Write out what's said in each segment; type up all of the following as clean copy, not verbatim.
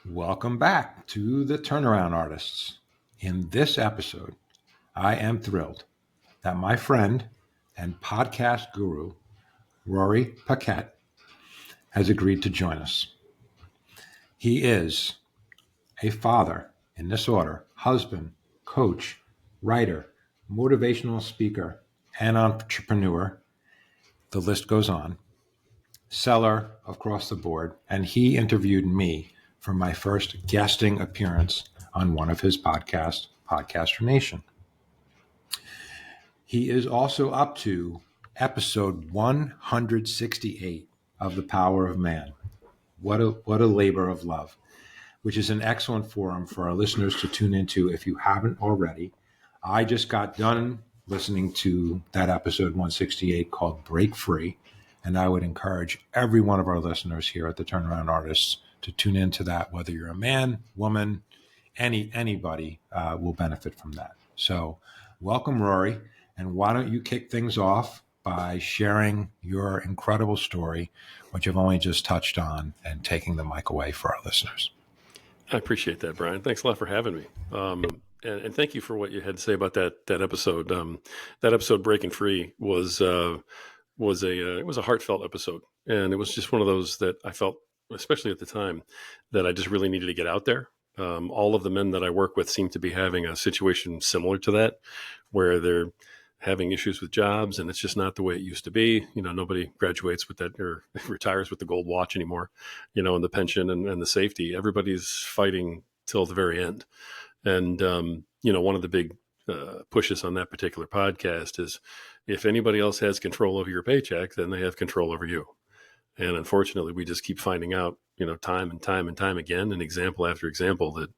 Welcome back to the Turnaround Artists. In this episode, I am thrilled that my friend and podcast guru, Rory Paquette, has agreed to join us. He is a father, in this order, husband, coach, writer, motivational speaker, and entrepreneur. The list goes on. Seller across the board, and he interviewed me for my first guesting appearance on one of his podcasts, Podcaster Nation. He is also up to episode 168 of The Power of Man. What a labor of love, which is an excellent forum for our listeners to tune into if you haven't already. I just got done listening to that episode 168 called Break Free. And I would encourage every one of our listeners here at the Turnaround Artists to tune into that, whether you're a man, woman, anybody will benefit from that. So welcome, Rory. And why don't you kick things off by sharing your incredible story, which I've only just touched on, and taking the mic away for our listeners. I appreciate that, Brian. Thanks a lot for having me. And thank you for what you had to say about that episode. That episode, Breaking Free, was a heartfelt episode, and it was just one of those that I felt, especially at the time, that I just really needed to get out there. All of the men that I work with seem to be having a situation similar to that, where they're having issues with jobs, and it's just not the way it used to be. Nobody graduates with that or retires with the gold watch anymore, and the pension and the safety. Everybody's fighting till the very end. And, one of the big pushes on that particular podcast is if anybody else has control over your paycheck, then they have control over you. And unfortunately, we just keep finding out, time and time and time again, and example after example, that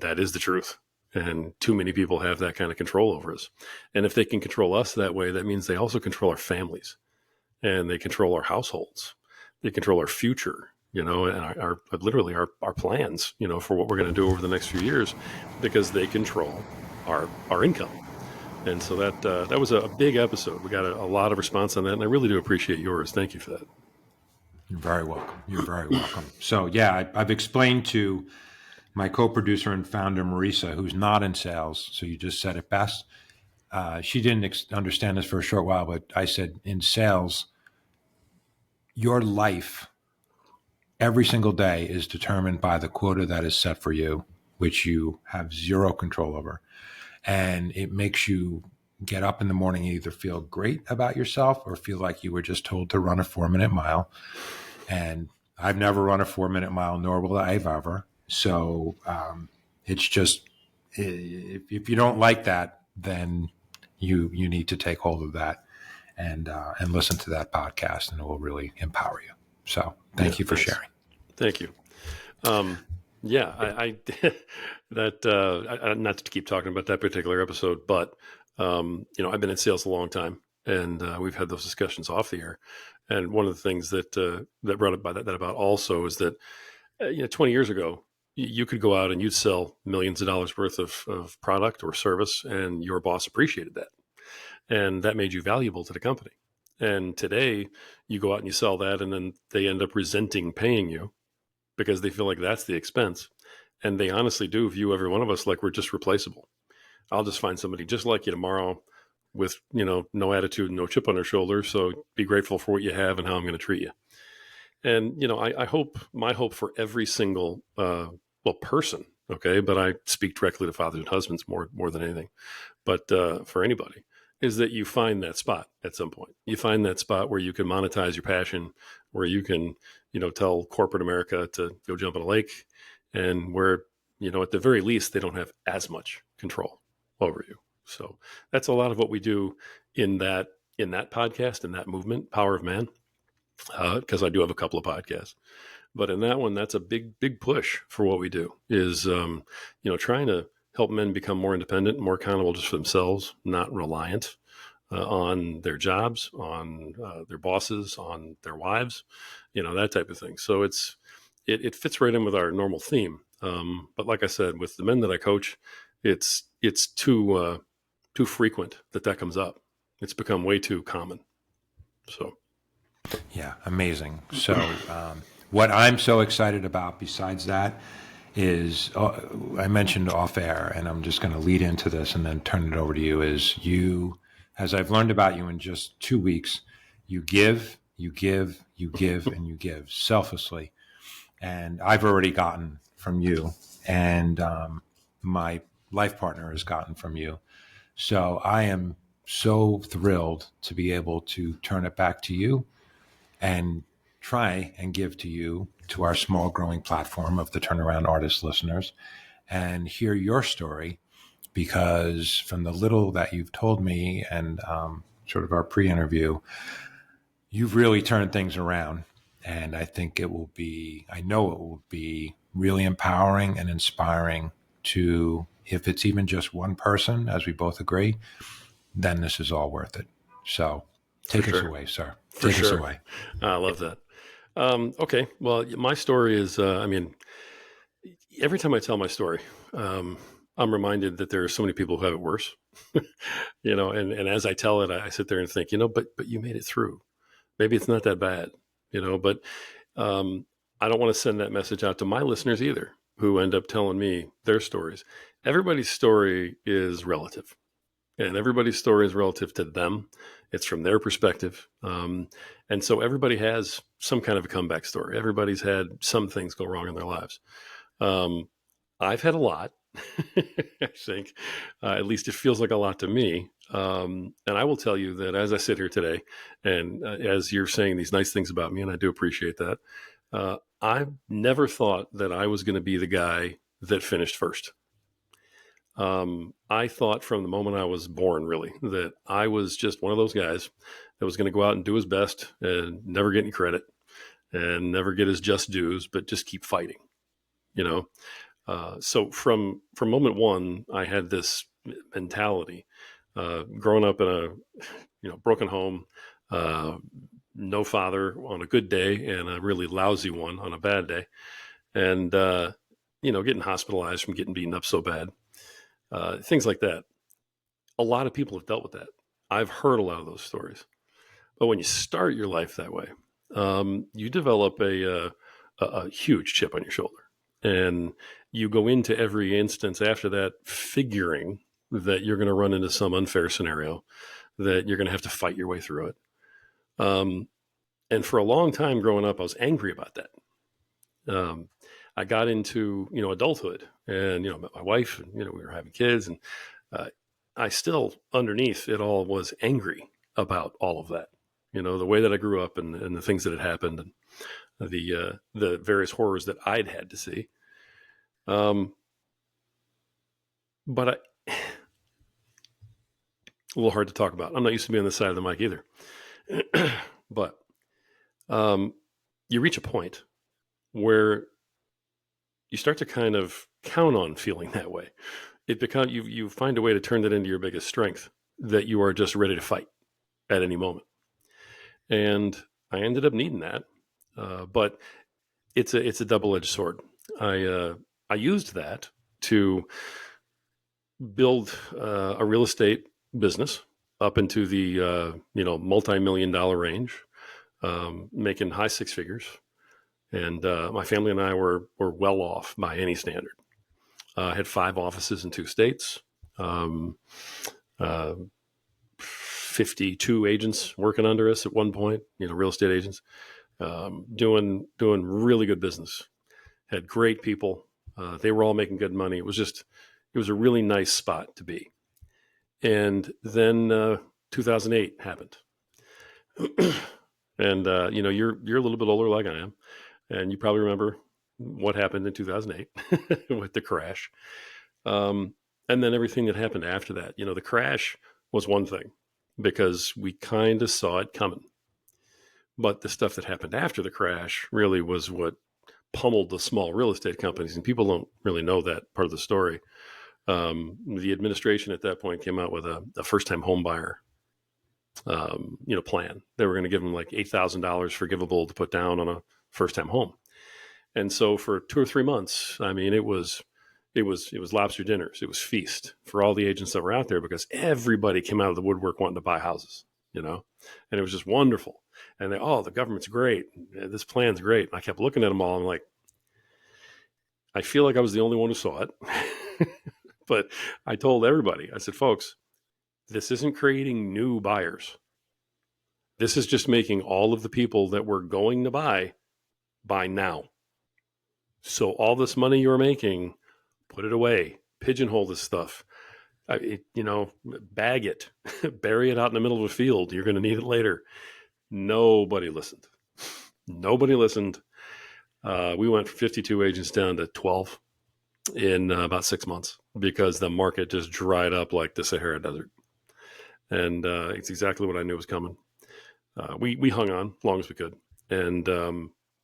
that is the truth. And too many people have that kind of control over us. And if they can control us that way, that means they also control our families, and they control our households. They control our future, and our literally our plans, for what we're going to do over the next few years, because they control our income. And so that was a big episode. We got a lot of response on that, and I really do appreciate yours. Thank you for that. You're very welcome. You're very welcome. So yeah, I've explained to my co-producer and founder, Marisa, who's not in sales, so you just said it best. She didn't understand this for a short while, but I said, in sales, your life every single day is determined by the quota that is set for you, which you have zero control over. And it makes you get up in the morning and either feel great about yourself or feel like you were just told to run a 4-minute mile. And I've never run a 4-minute mile, nor will I ever. So it's just, if you don't like that, then you need to take hold of that and listen to that podcast, and it will really empower you. So thank you for sharing. Thank you. I that not to keep talking about that particular episode, but I've been in sales a long time, and we've had those discussions off the air. And one of the things that brought up by that about also is that 20 years ago, you could go out and you'd sell millions of dollars worth of product or service, and your boss appreciated that. And that made you valuable to the company. And today you go out and you sell that, and then they end up resenting paying you because they feel like that's the expense. And they honestly do view every one of us like we're just replaceable. I'll just find somebody just like you tomorrow with, no attitude, no chip on their shoulder. So be grateful for what you have and how I'm going to treat you. And, my hope for every single, person, okay, but I speak directly to fathers and husbands more than anything, but for anybody, is that you find that spot at some point. You find that spot where you can monetize your passion, where you can, tell corporate America to go jump in a lake, and where, at the very least, they don't have as much control over you. So that's a lot of what we do in that podcast, in that movement, Power of Man, because I do have a couple of podcasts. But in that one, that's a big push for what we do is, trying to help men become more independent, more accountable just for themselves, not reliant on their jobs, on their bosses, on their wives, that type of thing. So it fits right in with our normal theme. But like I said, with the men that I coach, it's too frequent that comes up. It's become way too common. So. Yeah, amazing. So What I'm so excited about besides that is I mentioned off air, and I'm just going to lead into this and then turn it over to you, is you, as I've learned about you in just 2 weeks, you give, you give, you give, and you give selflessly. And I've already gotten from you, and my life partner has gotten from you. So I am so thrilled to be able to turn it back to you and try and give to you, to our small growing platform of the Turnaround Artist listeners, and hear your story, because from the little that you've told me and sort of our pre-interview, you've really turned things around. And I think I know it will be really empowering and inspiring to, if it's even just one person, as we both agree, then this is all worth it. So take us away, sir. Take us away. I love that. Okay. Well, my story is, every time I tell my story, I'm reminded that there are so many people who have it worse, and as I tell it, I sit there and think, but you made it through. Maybe it's not that bad, but I don't want to send that message out to my listeners either, who end up telling me their stories. Everybody's story is relative, and everybody's story is relative to them. It's from their perspective. And so everybody has some kind of a comeback story. Everybody's had some things go wrong in their lives. I've had a lot, I think. At least it feels like a lot to me. And I will tell you that as I sit here today, and as you're saying these nice things about me, and I do appreciate that, I never thought that I was going to be the guy that finished first. I thought from the moment I was born, really, that I was just one of those guys that was going to go out and do his best and never get any credit and never get his just dues, but just keep fighting, So from moment one, I had this mentality. Growing up in a broken home, no father on a good day and a really lousy one on a bad day, and getting hospitalized from getting beaten up so bad. Things like that. A lot of people have dealt with that. I've heard a lot of those stories. But when you start your life that way, you develop a huge chip on your shoulder. And you go into every instance after that figuring that you're going to run into some unfair scenario, that you're going to have to fight your way through it. And for a long time growing up, I was angry about that. I got into, adulthood and, met my wife and, we were having kids, and I still underneath it all was angry about all of that, the way that I grew up and the things that had happened and the various horrors that I'd had to see. But a little hard to talk about. I'm not used to being on this side of the mic either, but you reach a point where you start to kind of count on feeling that way. You find a way to turn that into your biggest strength, that you are just ready to fight at any moment. And I ended up needing that, but it's a double-edged sword. I used that to build a real estate business up into the multi-million-dollar range, making high six figures. And my family and I were well off by any standard. I had 5 offices in 2 states, 52 agents working under us at one point, real estate agents, doing really good business. Had great people. They were all making good money. It was a really nice spot to be. And then 2008 happened. And, you're a little bit older like I am. And you probably remember what happened in 2008 with the crash. And then everything that happened after that. The crash was one thing because we kind of saw it coming. But the stuff that happened after the crash really was what pummeled the small real estate companies. And people don't really know that part of the story. The administration at that point came out with a first-time home buyer plan. They were going to give them like $8,000 forgivable to put down on a first-time home. And so for 2 or 3 months, it was lobster dinners. It was feast for all the agents that were out there because everybody came out of the woodwork wanting to buy houses, and it was just wonderful. And they, oh, the government's great. This plan's great. And I kept looking at them all. I'm like, I feel like I was the only one who saw it. But I told everybody, I said, folks, this isn't creating new buyers. This is just making all of the people that were going to buy now. So all this money you're making, put it away, pigeonhole this stuff. Bag it, bury it out in the middle of a field. You're going to need it later. Nobody listened. Nobody listened. We went from 52 agents down to 12 in about 6 months because the market just dried up like the Sahara Desert. And it's exactly what I knew was coming. We hung on as long as we could. And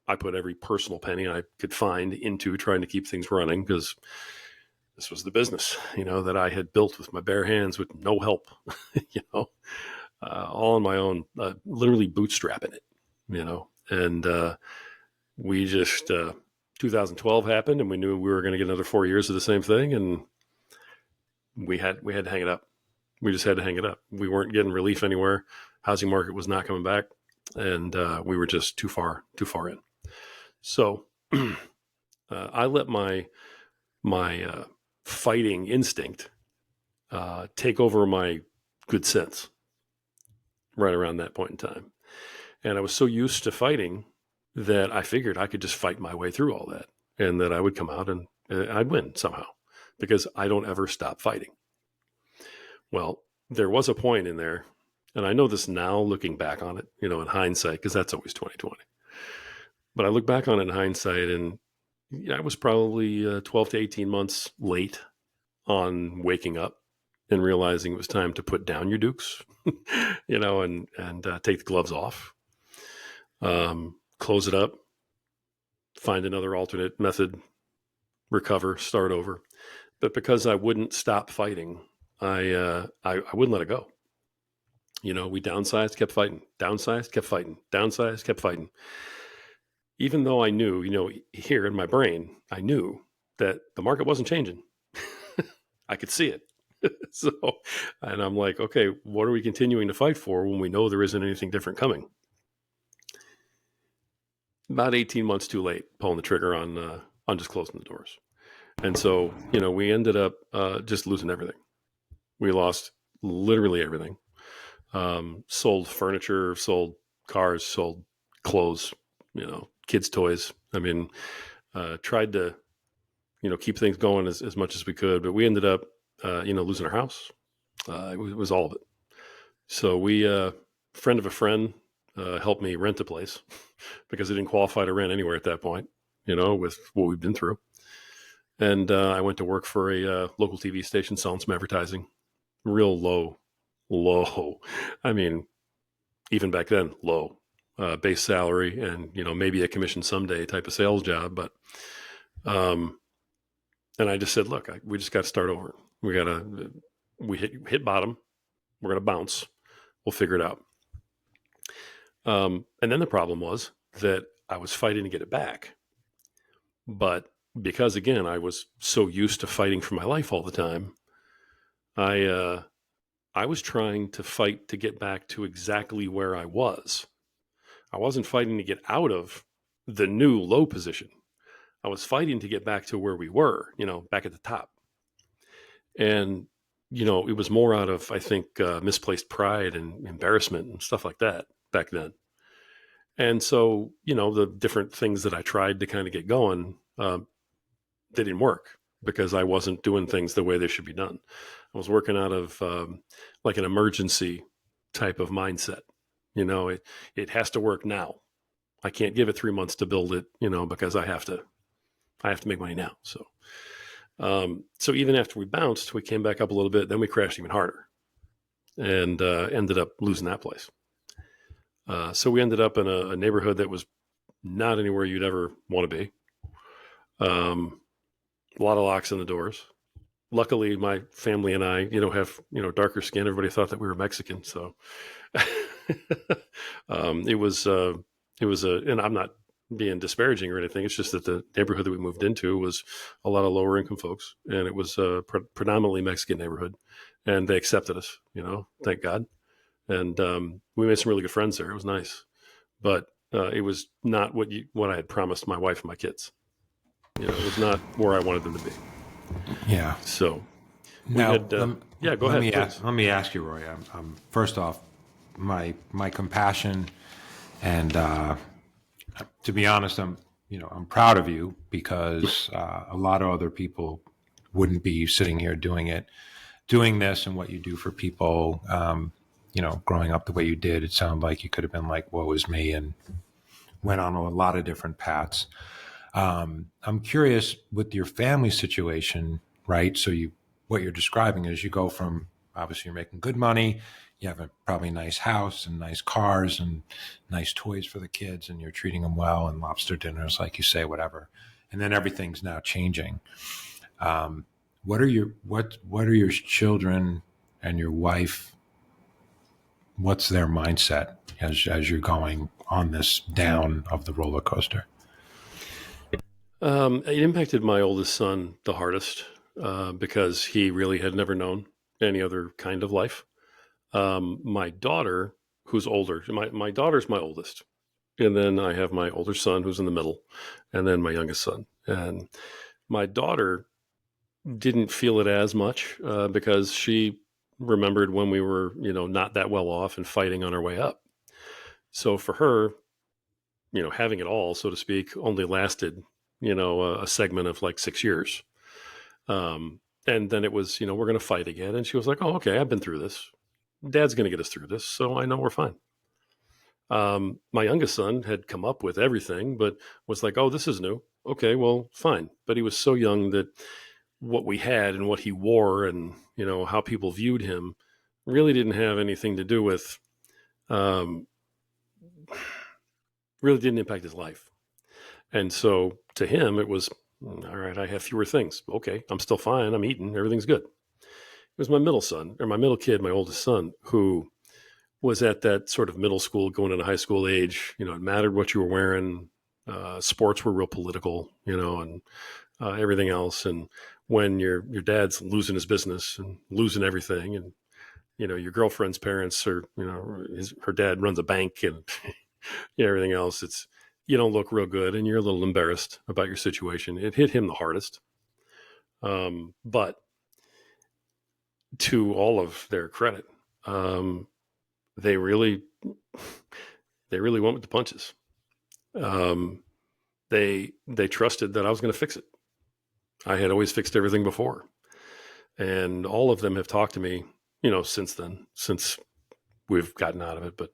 I put every personal penny I could find into trying to keep things running because this was the business, that I had built with my bare hands with no help, all on my own, literally bootstrapping it, and we just, 2012 happened and we knew we were going to get another 4 years of the same thing. And we had to hang it up. We just had to hang it up. We weren't getting relief anywhere. Housing market was not coming back. And we were just too far in. So I let my fighting instinct take over my good sense right around that point in time. And I was so used to fighting that I figured I could just fight my way through all that and that I would come out and I'd win somehow because I don't ever stop fighting. Well, there was a point in there, and I know this now looking back on it, in hindsight, because that's always 2020. But I look back on it in hindsight, and I was probably 12 to 18 months late on waking up and realizing it was time to put down your dukes, and take the gloves off, close it up, find another alternate method, recover, start over. But because I wouldn't stop fighting, I wouldn't let it go. We downsized, kept fighting, downsized, kept fighting, downsized, kept fighting. Even though I knew, here in my brain, I knew that the market wasn't changing. I could see it. And I'm like, okay, what are we continuing to fight for when we know there isn't anything different coming? About 18 months too late, pulling the trigger on just closing the doors. And so, we ended up just losing everything. We lost literally everything. Sold furniture, sold cars, sold clothes, kids' toys. I mean, tried to, keep things going as much as we could, but we ended up, losing our house. It was all of it. So we, friend of a friend, helped me rent a place because I didn't qualify to rent anywhere at that point, with what we've been through. And I went to work for a local TV station selling some advertising, real low. I mean, even back then, low base salary and, maybe a commission someday type of sales job. But, and I just said, look, we just got to start over. We hit bottom. We're going to bounce. We'll figure it out. And then the problem was that I was fighting to get it back. But because, again, I was so used to fighting for my life all the time, I was trying to fight to get back to exactly where I was. I wasn't fighting to get out of the new low position. I was fighting to get back to where we were, back at the top. And, it was more out of, I think, misplaced pride and embarrassment and stuff like that back then. And so, the different things that I tried to kind of get going, they didn't work because I wasn't doing things the way they should be done. I was working out of like an emergency type of mindset. It has to work now. I can't give it 3 months to build it, because I have to make money now. So, so even after we bounced, we came back up a little bit, then we crashed even harder and ended up losing that place. So we ended up in a neighborhood that was not anywhere you'd ever want to be. A lot of locks in the doors. Luckily, my family and I, have, darker skin. Everybody thought that we were Mexican. So it was, and I'm not being disparaging or anything. It's just that the neighborhood that we moved into was a lot of lower income folks, and it was a predominantly Mexican neighborhood, and they accepted us, thank God. And we made some really good friends there. It was nice. but it was not what I had promised my wife and my kids. It was not where I wanted them to be. Yeah. So we Now, had, yeah, go ahead, please. let me ask you, Roy. I'm first off, my compassion, and to be honest, I'm proud of you because a lot of other people wouldn't be sitting here doing this, and what you do for people. Growing up the way you did, it sounded like you could have been like, "Woe is me," and went on a lot of different paths. I'm curious with your family situation, right? So what you're describing is you go from, obviously you're making good money, you have a probably nice house and nice cars and nice toys for the kids, and you're treating them well, and lobster dinners, like you say, whatever. And then everything's now changing. What are your children and your wife? What's their mindset as you're going on this down of the roller coaster? It impacted my oldest son the hardest because he really had never known any other kind of life. My daughter, who's older, my daughter's my oldest. And then I have my older son who's in the middle, and then my youngest son. And my daughter didn't feel it as much because she remembered when we were, not that well off and fighting on our way up. So for her, having it all, so to speak, only lasted, a segment of like 6 years. And then it was, we're going to fight again. And she was like, oh, okay, I've been through this. Dad's going to get us through this. So I know we're fine. My youngest son had come up with everything, but was like, oh, this is new. Okay, well, fine. But he was so young that what we had and what he wore and, how people viewed him really didn't have anything to do with, really didn't impact his life. And so to him, it was, all right, I have fewer things. Okay, I'm still fine. I'm eating. Everything's good. It was my middle son, or my middle kid, my oldest son, who was at that sort of middle school, going into high school age. It mattered what you were wearing. Sports were real political, and everything else. And when your dad's losing his business and losing everything, and your girlfriend's parents are, her dad runs a bank and everything else, you don't look real good, and you're a little embarrassed about your situation. It hit him the hardest. But to all of their credit, they really went with the punches. They trusted that I was going to fix it. I had always fixed everything before, and all of them have talked to me, since then, since we've gotten out of it. But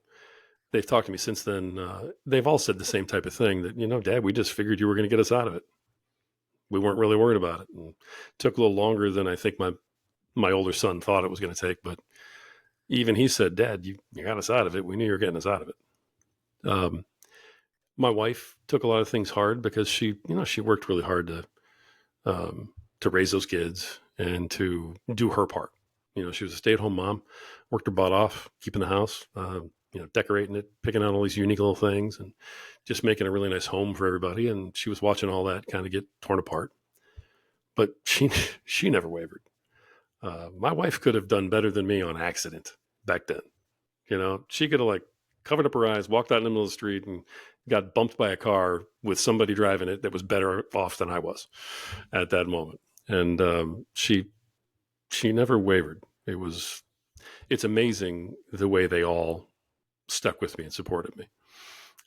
they've talked to me since then. They've all said the same type of thing that, Dad, we just figured you were going to get us out of it. We weren't really worried about it. And it took a little longer than I think my older son thought it was going to take. But even he said, Dad, you got us out of it. We knew you were getting us out of it. My wife took a lot of things hard because she worked really hard to raise those kids and to do her part. She was a stay-at-home mom, worked her butt off, keeping the house, decorating it, picking out all these unique little things, and just making a really nice home for everybody. And she was watching all that kind of get torn apart. But she never wavered. My wife could have done better than me on accident back then. She could have covered up her eyes, walked out in the middle of the street, and got bumped by a car with somebody driving it that was better off than I was at that moment. And she never wavered. It's amazing the way they all stuck with me and supported me.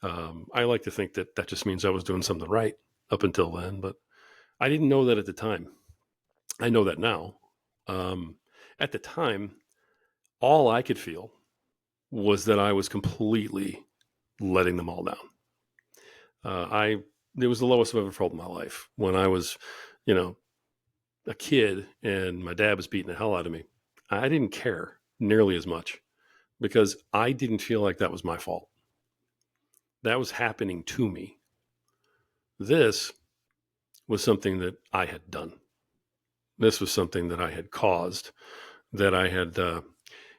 I like to think that just means I was doing something right up until then, but I didn't know that at the time. I know that now. At the time, all I could feel was that I was completely letting them all down. It was the lowest I've ever felt in my life when I was, a kid and my dad was beating the hell out of me. I didn't care nearly as much because I didn't feel like that was my fault. That was happening to me. This was something that I had done. This was something that I had caused, that I had,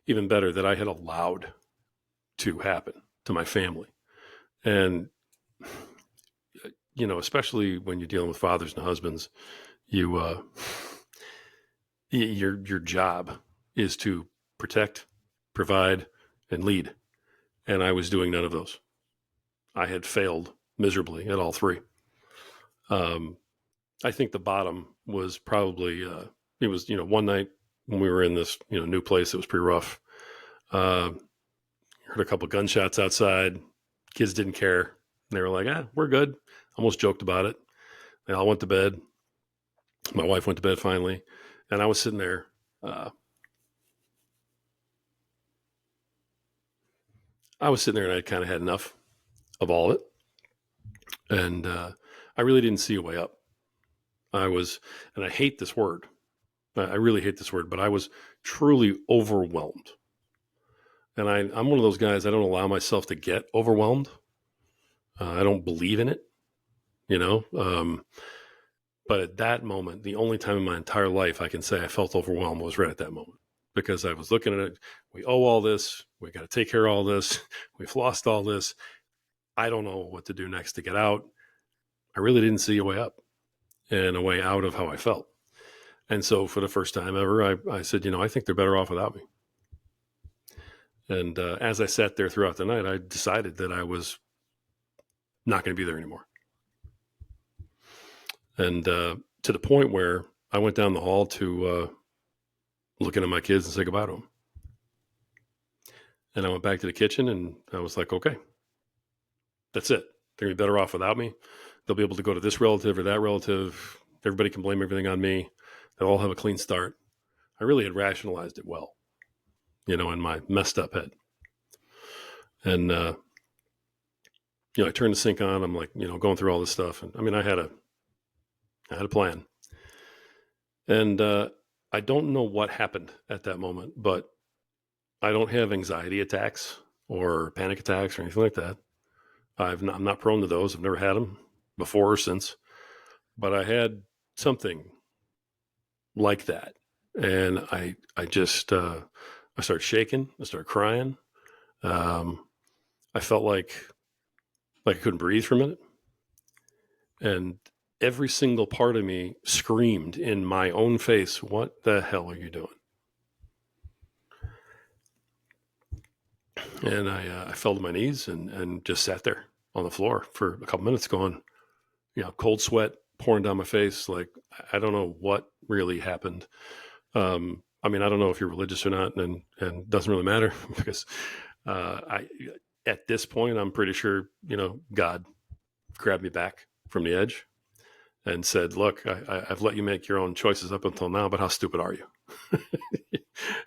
even better, that I had allowed to happen to my family. And, especially when you're dealing with fathers and husbands, your job is to protect, provide, and lead. And I was doing none of those. I had failed miserably at all three. I think the bottom was probably, it was, one night when we were in this, new place, it was pretty rough. Heard a couple gunshots outside. Kids didn't care. They were like, we're good. Almost joked about it. They all went to bed. My wife went to bed finally. And I was sitting there. And I kind of had enough of all of it. And I really didn't see a way up. And I hate this word. I really hate this word, but I was truly overwhelmed. And I'm one of those guys, I don't allow myself to get overwhelmed. I don't believe in it, But at that moment, the only time in my entire life I can say I felt overwhelmed was right at that moment. Because I was looking at it, we owe all this, we got to take care of all this, we've lost all this. I don't know what to do next to get out. I really didn't see a way up and a way out of how I felt. And so for the first time ever, I said, I think they're better off without me. And as I sat there throughout the night, I decided that I was not going to be there anymore. And to the point where I went down the hall to looking at my kids and say goodbye to them. And I went back to the kitchen and I was like, okay, that's it. They're going to be better off without me. They'll be able to go to this relative or that relative. Everybody can blame everything on me. They'll all have a clean start. I really had rationalized it well, in my messed up head. And, I turned the sink on. I'm like, going through all this stuff. And I mean, I had a plan. And I don't know what happened at that moment, but I don't have anxiety attacks or panic attacks or anything like that. I'm not prone to those. I've never had them before or since, but I had something like that. And I just, I started shaking. I started crying. I felt like I couldn't breathe for a minute. And every single part of me screamed in my own face, what the hell are you doing? And I fell to my knees and just sat there on the floor for a couple minutes going, cold sweat pouring down my face. Like, I don't know what really happened. I mean, I don't know if you're religious or not, and it doesn't really matter because at this point, I'm pretty sure, God grabbed me back from the edge and said, look, I've let you make your own choices up until now, but how stupid are you?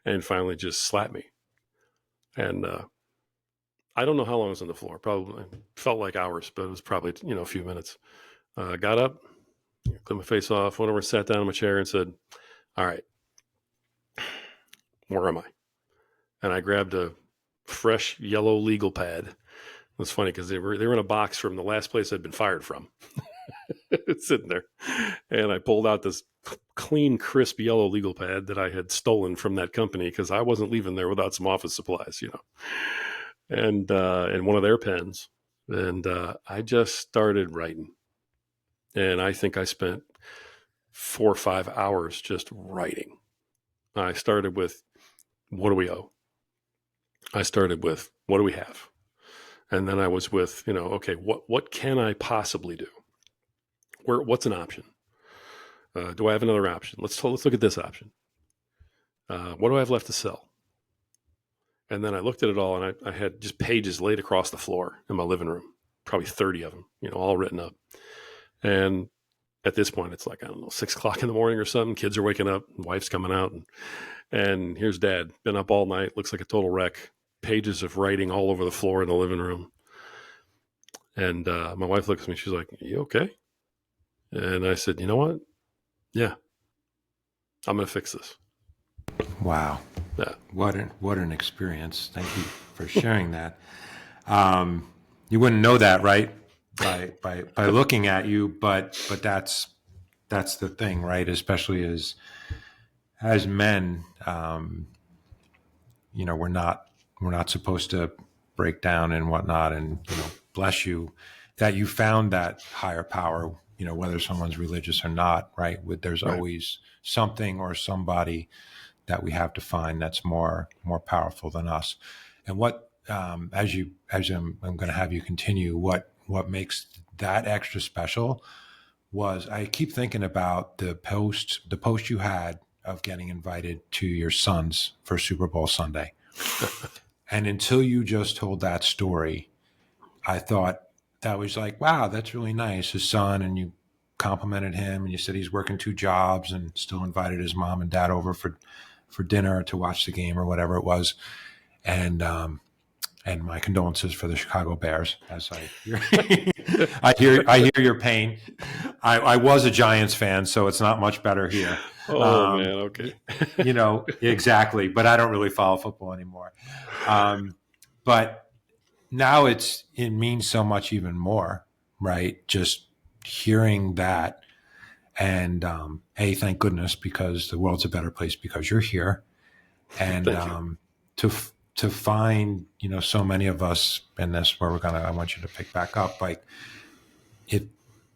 And finally just slapped me. And I don't know how long I was on the floor. Probably felt like hours, but it was probably, a few minutes. Got up, cleaned my face off, went over and sat down in my chair and said, all right, where am I? And I grabbed a fresh yellow legal pad. It was funny because they were in a box from the last place I'd been fired from. It's sitting there. And I pulled out this clean, crisp yellow legal pad that I had stolen from that company because I wasn't leaving there without some office supplies, and one of their pens. And I just started writing. And I think I spent 4 or 5 hours just writing. I started with, what do we owe? I started with, what do we have? And then I was with, okay, what can I possibly do? What's an option? Do I have another option? Let's look at this option. What do I have left to sell? And then I looked at it all, and I had just pages laid across the floor in my living room, probably 30 of them, all written up. And at this point, it's like, I don't know, 6 o'clock in the morning or something. Kids are waking up, wife's coming out, and here's Dad, been up all night, looks like a total wreck, pages of writing all over the floor in the living room. And my wife looks at me, she's like, are you okay? And I said, you know what? Yeah, I'm going to fix this. Wow. Yeah. What an experience. Thank you for sharing that. You wouldn't know that, right? By looking at you, but that's the thing, right? Especially as men, we're not supposed to break down and whatnot, and bless you that you found that higher power, whether someone's religious or not, right? There's Right. always something or somebody that we have to find that's more powerful than us. And what as I'm going to have you continue, what makes that extra special was I keep thinking about the post you had of getting invited to your son's for Super Bowl Sunday. And until you just told that story, I thought that was like, wow, that's really nice. His son, and you complimented him, and you said he's working 2 jobs and still invited his mom and dad over for dinner to watch the game or whatever it was. And my condolences for the Chicago Bears. As I hear your pain. I was a Giants fan, so it's not much better here. Oh man, okay. Exactly. But I don't really follow football anymore. But now it means so much even more, right? Just hearing that, and thank goodness, because the world's a better place because you're here, and to find so many of us in this where I want you to pick back up, like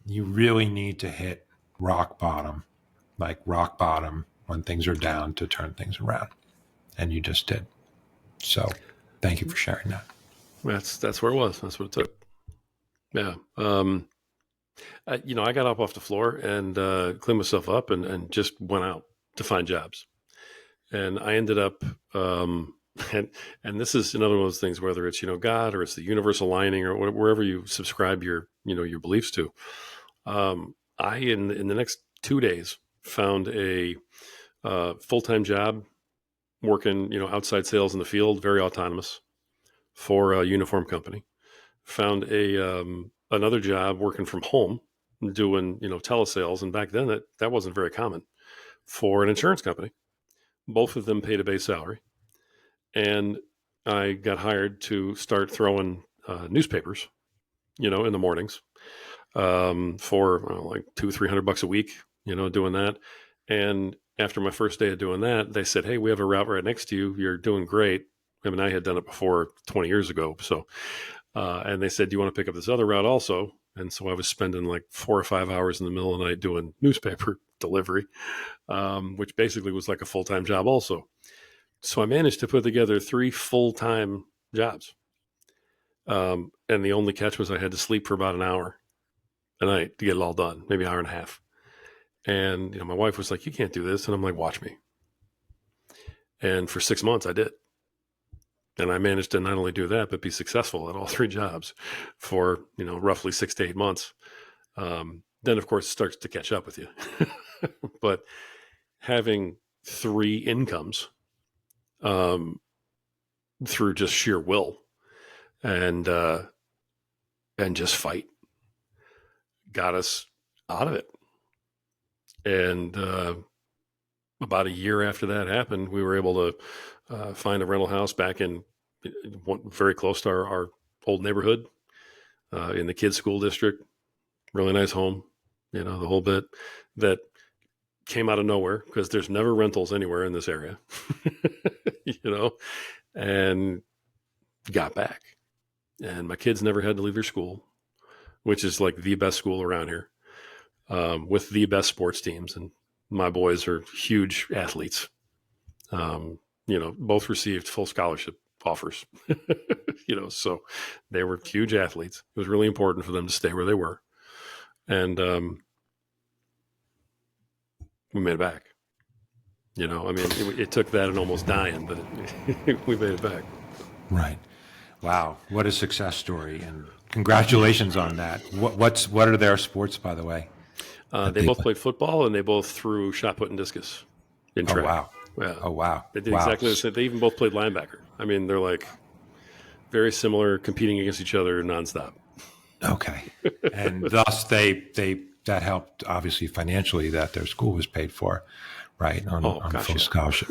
you really need to hit rock bottom when things are down to turn things around, and you just did. So thank you for sharing that. That's where it was. That's what it took. Yeah. I got up off the floor and cleaned myself up and just went out to find jobs. And I ended up, and this is another one of those things, whether it's, God, or it's the universe aligning, or wherever you subscribe your beliefs to. I, in the next 2 days, found a full-time job working, outside sales in the field, very autonomous, for a uniform company. Found another job working from home, doing telesales, and back then that wasn't very common, for an insurance company. Both of them paid a base salary, and I got hired to start throwing newspapers, in the mornings, for like $200-300 a week, doing that. And after my first day of doing that, they said, "Hey, we have a route right next to you. You're doing great." I mean, I had done it before 20 years ago. So, and they said, "Do you want to pick up this other route also?" And so I was spending like 4 or 5 hours in the middle of the night doing newspaper delivery, which basically was like a full-time job also. So I managed to put together 3 full-time jobs. And the only catch was I had to sleep for about an hour a night to get it all done, maybe an hour and a half. And, my wife was like, "You can't do this." And I'm like, "Watch me." And for 6 months I did. And I managed to not only do that, but be successful at all 3 jobs for, roughly 6 to 8 months. Then of course it starts to catch up with you, but having 3 incomes, through just sheer will and just fight got us out of it. And, about a year after that happened, we were able to find a rental house back in very close to our old neighborhood, in the kids' school district. Really nice home, the whole bit, that came out of nowhere because there's never rentals anywhere in this area, and got back. And my kids never had to leave their school, which is like the best school around here, with the best sports teams. And my boys are huge athletes. Both received full scholarship offers, so they were huge athletes. It was really important for them to stay where they were. And we made it back. It took that and almost dying, but we made it back. Right. Wow. What a success story. And congratulations on that. What are their sports, by the way? They both played football, and they both threw shot put and discus in track. Oh, wow. Yeah. Oh, wow. They did exactly the same. They even both played linebacker. I mean, they're like very similar, competing against each other nonstop. Okay. And thus that helped, obviously, financially, that their school was paid for, right, on full scholarship.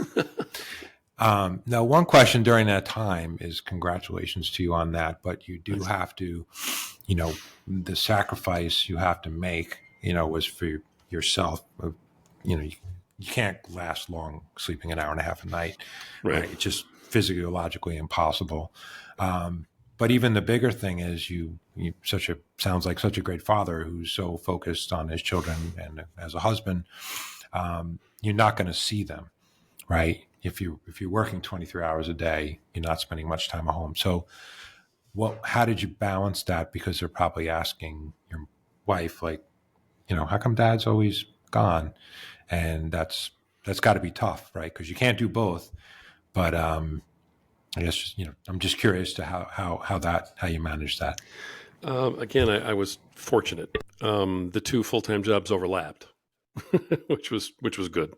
Now, one question during that time is, congratulations to you on that, but you do have to, the sacrifice you have to make, was for yourself. You can't last long sleeping an hour and a half a night. Right. It's just physiologically impossible. But even the bigger thing is you sounds like such a great father who's so focused on his children, and as a husband, you're not going to see them, right? if you're working 23 hours a day, you're not spending much time at home. So how did you balance that? Because they're probably asking your wife, like, how come dad's always gone? And that's got to be tough, right? Because you can't do both. But I guess I'm just curious to how you manage that. Again, I was fortunate. The two full-time jobs overlapped, which was good,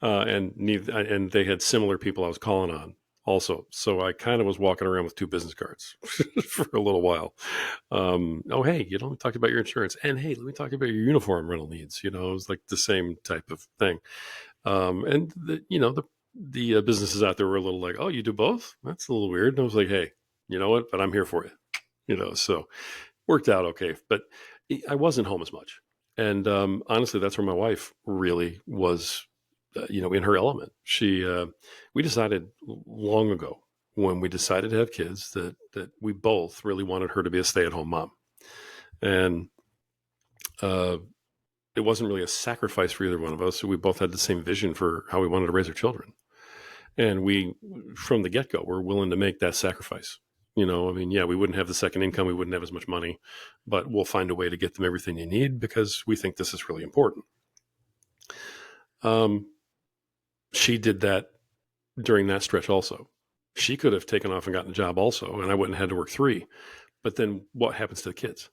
and they had similar people I was calling on also. So I kind of was walking around with two business cards for a little while. Oh, hey, let me talk about your insurance, and hey, let me talk about your uniform rental needs. It was like the same type of thing. And the businesses out there were a little like, oh, you do both? That's a little weird. And I was like, hey, you know what? But I'm here for you. So worked out okay. But I wasn't home as much. And honestly, that's where my wife really was, in her element. We decided long ago when we decided to have kids that we both really wanted her to be a stay-at-home mom. And it wasn't really a sacrifice for either one of us. So we both had the same vision for how we wanted to raise our children. And we, from the get-go, were willing to make that sacrifice. We wouldn't have the second income. We wouldn't have as much money, but we'll find a way to get them everything they need because we think this is really important. She did that during that stretch also. She could have taken off and gotten a job also, and I wouldn't have had to work 3. But then what happens to the kids?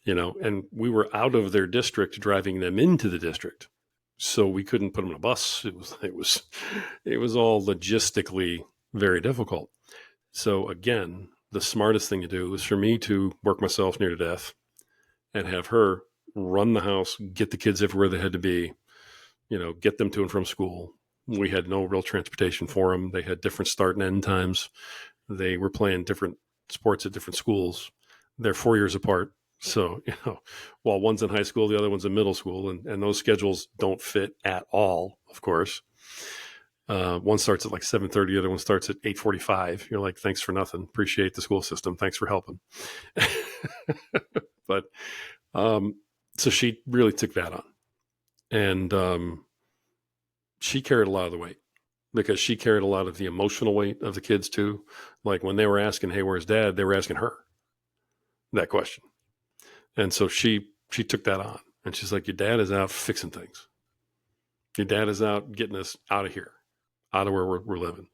And we were out of their district driving them into the district. So we couldn't put them in a bus. It was all logistically very difficult. So again, the smartest thing to do was for me to work myself near to death and have her run the house, get the kids everywhere they had to be, get them to and from school. We had no real transportation for them. They had different start and end times. They were playing different sports at different schools. They're 4 years apart. So, while one's in high school, the other one's in middle school, and those schedules don't fit at all, of course. One starts at like 7:30, the other one starts at 8:45. You're like, thanks for nothing. Appreciate the school system. Thanks for helping. But so she really took that on. And she carried a lot of the weight because she carried a lot of the emotional weight of the kids too. Like when they were asking, hey, where's dad? They were asking her that question. And so she took that on. And she's like, your dad is out fixing things. Your dad is out getting us out of here, out of where we're living.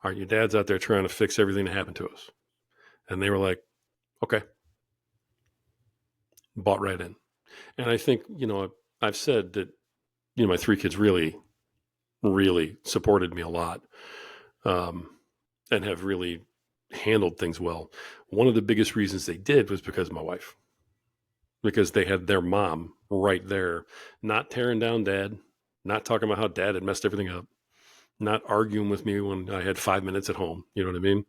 All right, your dad's out there trying to fix everything that happened to us. And they were like, okay. Bought right in. And I think, I've said that, my 3 kids really, really supported me a lot and have really handled things well. One of the biggest reasons they did was because of my wife. Because they had their mom right there, not tearing down dad, not talking about how dad had messed everything up, not arguing with me when I had 5 minutes at home. You know what I mean?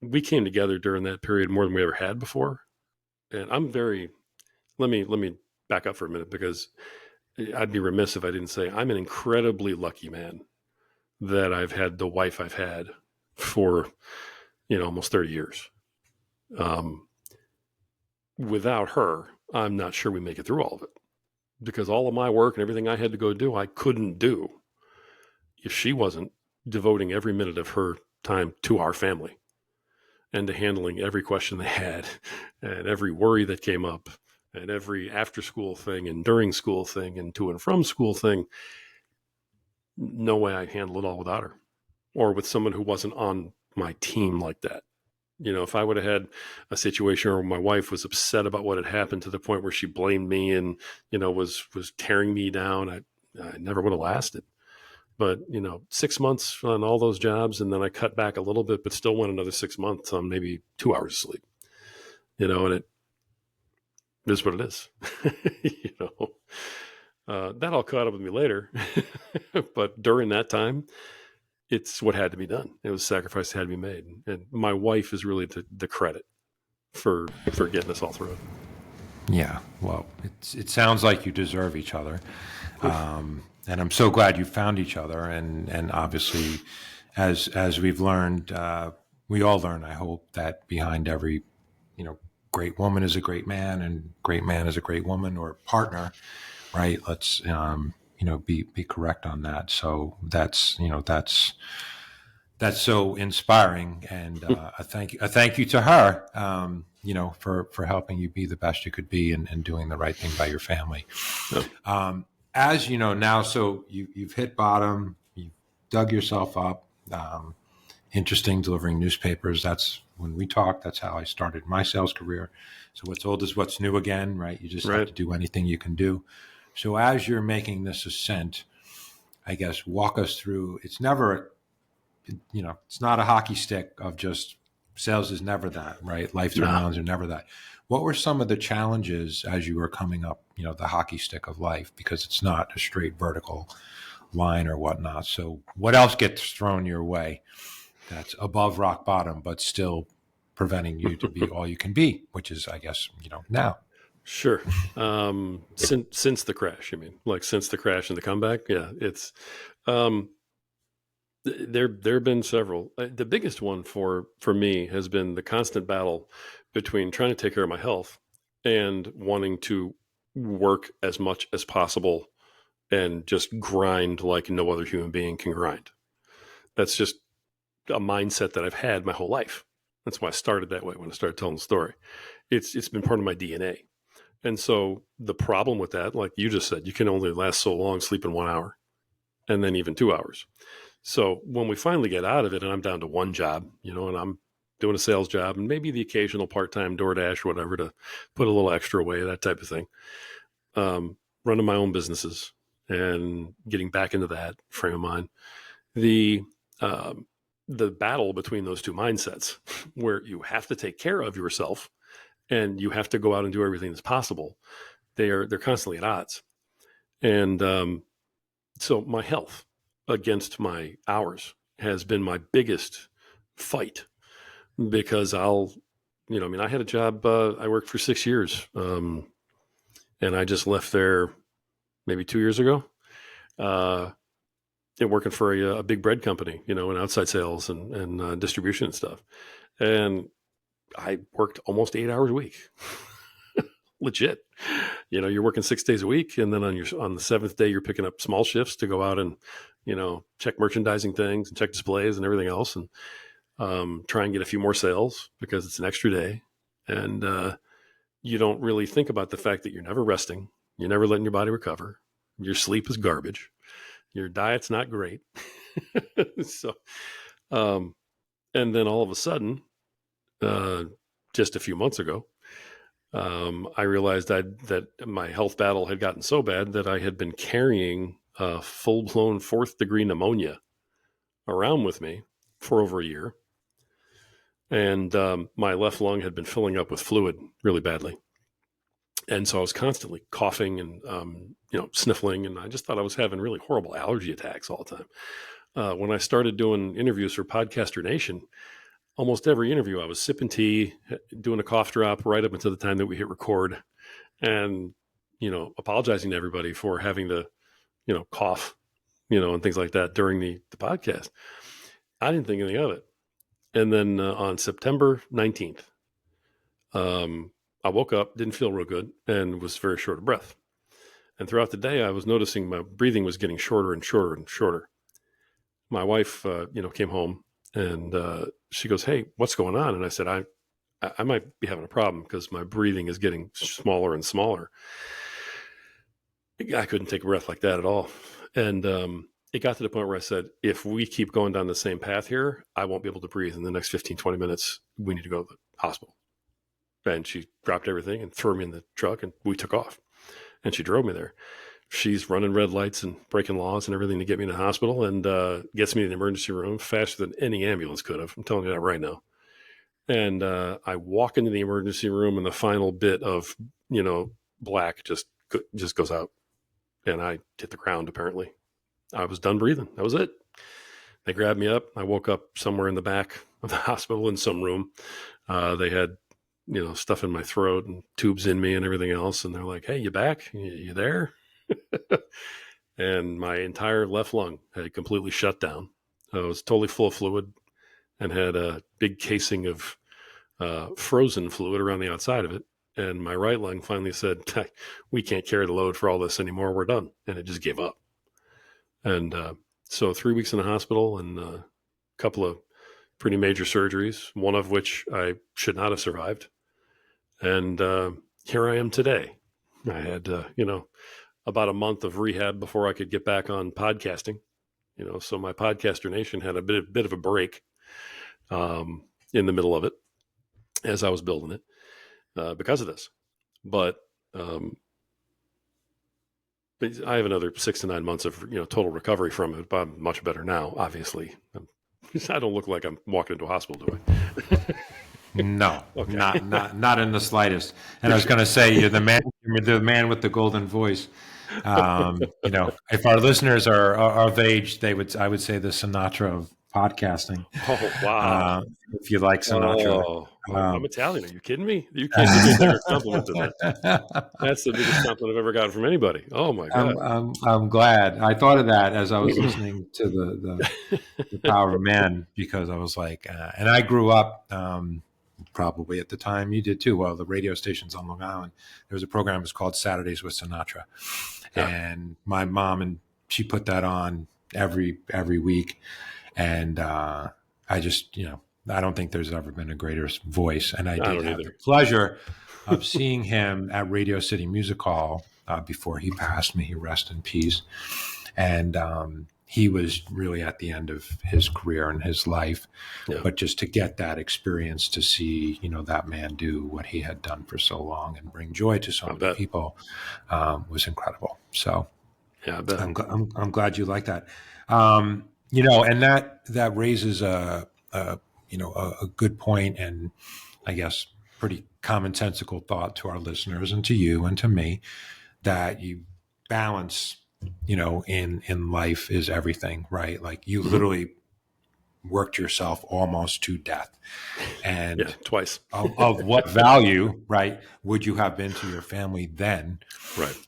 We came together during that period more than we ever had before. And let me back up for a minute because I'd be remiss if I didn't say I'm an incredibly lucky man that I've had the wife I've had for, almost 30 years. Without her, I'm not sure we make it through all of it because all of my work and everything I had to go do, I couldn't do if she wasn't devoting every minute of her time to our family and to handling every question they had and every worry that came up and every after school thing and during school thing and to and from school thing. No way I'd handle it all without her or with someone who wasn't on my team like that. If I would have had a situation where my wife was upset about what had happened to the point where she blamed me and, was tearing me down, I never would have lasted. But, 6 months on all those jobs, and then I cut back a little bit, but still went another 6 months on maybe 2 hours of sleep, and it is what it is, that all caught up with me later. But during that time, it's what had to be done. It was a sacrifice that had to be made. And my wife is really the credit for getting us all through it. Yeah. Well, it sounds like you deserve each other. And I'm so glad you found each other. And obviously, as we've learned, we all learn, I hope, that behind every, great woman is a great man and great man is a great woman or partner, right? Let's, be correct on that. So that's so inspiring, and a thank you to her, for helping you be the best you could be and doing the right thing by your family. As you know now, so you've hit bottom, you've dug yourself up. Interesting, delivering newspapers. That's when we talked. That's how I started my sales career. So what's old is what's new again, right? You just have to do anything you can do. So as you're making this ascent, I guess walk us through. It's never, it's not a hockey stick of just sales is never that, right? Life turnarounds are never that. What were some of the challenges as you were coming up, the hockey stick of life? Because it's not a straight vertical line or whatnot. So what else gets thrown your way that's above rock bottom, but still preventing you to be all you can be, which is, I guess, now. Sure. Since the crash, you mean, like since the crash and the comeback? Yeah, it's there have been several. The biggest one for me has been the constant battle between trying to take care of my health and wanting to work as much as possible and just grind like no other human being can grind. That's just a mindset that I've had my whole life. That's why I started that way when I started telling the story. It's been part of my DNA. And so the problem with that, like you just said, you can only last so long sleeping 1 hour and then even 2 hours. So when we finally get out of it and I'm down to one job, and I'm doing a sales job and maybe the occasional part-time DoorDash or whatever to put a little extra away, that type of thing, running my own businesses and getting back into that frame of mind, the battle between those two mindsets where you have to take care of yourself and you have to go out and do everything that's possible, they're constantly at odds. And so my health against my hours has been my biggest fight, because I had a job, I worked for 6 years, and I just left there maybe 2 years ago, and working for a big bread company, in outside sales and distribution and stuff. And I worked almost 8 hours a week. Legit. You're working 6 days a week, and then on the seventh day, you're picking up small shifts to go out and, check merchandising things and check displays and everything else, and try and get a few more sales because it's an extra day. And you don't really think about the fact that you're never resting. You're never letting your body recover. Your sleep is garbage. Your diet's not great. So, and then all of a sudden, just a few months ago, I realized that my health battle had gotten so bad that I had been carrying full-blown 4th-degree pneumonia around with me for over a year. And my left lung had been filling up with fluid really badly. And so I was constantly coughing and, sniffling. And I just thought I was having really horrible allergy attacks all the time. When I started doing interviews for Podcaster Nation, almost every interview I was sipping tea, doing a cough drop right up until the time that we hit record, and, apologizing to everybody for having to, cough, and things like that during the podcast. I didn't think anything of it. And then on September 19th, I woke up, didn't feel real good, and was very short of breath. And throughout the day, I was noticing my breathing was getting shorter and shorter and shorter. My wife, came home, and she goes, "Hey, what's going on?" And I said, I might be having a problem because my breathing is getting smaller and smaller. I couldn't take a breath like that at all. And it got to the point where I said, if we keep going down the same path here, I won't be able to breathe in the next 15, 20 minutes. We need to go to the hospital. And she dropped everything and threw me in the truck, and we took off. And she drove me there. She's running red lights and breaking laws and everything to get me to the hospital, and gets me to the emergency room faster than any ambulance could have. I'm telling you that right now. And I walk into the emergency room, and the final bit of, black just goes out. And I hit the ground, apparently. I was done breathing. That was it. They grabbed me up. I woke up somewhere in the back of the hospital in some room. They had, stuff in my throat and tubes in me and everything else. And they're like, "Hey, you back? You there?" And my entire left lung had completely shut down. I was totally full of fluid and had a big casing of frozen fluid around the outside of it. And my right lung finally said, "We can't carry the load for all this anymore. We're done." And it just gave up. And so 3 weeks in the hospital and a couple of pretty major surgeries, one of which I should not have survived. And here I am today. I had, about a month of rehab before I could get back on podcasting. So my podcaster nation had a bit of a break in the middle of it as I was building it because of this. But I have another 6 to 9 months of total recovery from it. But I'm much better now. Obviously, I don't look like I'm walking into a hospital, do I? No, Okay. not in the slightest. And I was going to say, you're the man with the golden voice. If our listeners are of age, I would say the Sinatra of podcasting. Oh, wow. If you like Sinatra. Oh, I'm Italian. Are you kidding me? You can't give me a bigger compliment than that. That's the biggest compliment I've ever gotten from anybody. Oh my God. I'm glad. I thought of that as I was listening to the Power of Man, because I was like, and I grew up, probably at the time you did too. Well, the radio stations on Long Island, there was a program that was called Saturdays with Sinatra, and my mom she put that on every week, and I just I don't think there's ever been a greater voice, and I did have the pleasure of seeing him at Radio City Music Hall before he passed. May he rest in peace. And he was really at the end of his career and his life. Yeah. But just to get that experience, to see that man do what he had done for so long and bring joy to so many people was incredible. So yeah, I'm glad you like that. And that raises a good point, and I guess pretty commonsensical thought to our listeners and to you and to me, that you balance, in life is everything, right? Like you literally worked yourself almost to death, and twice. of what value, right, would you have been to your family then?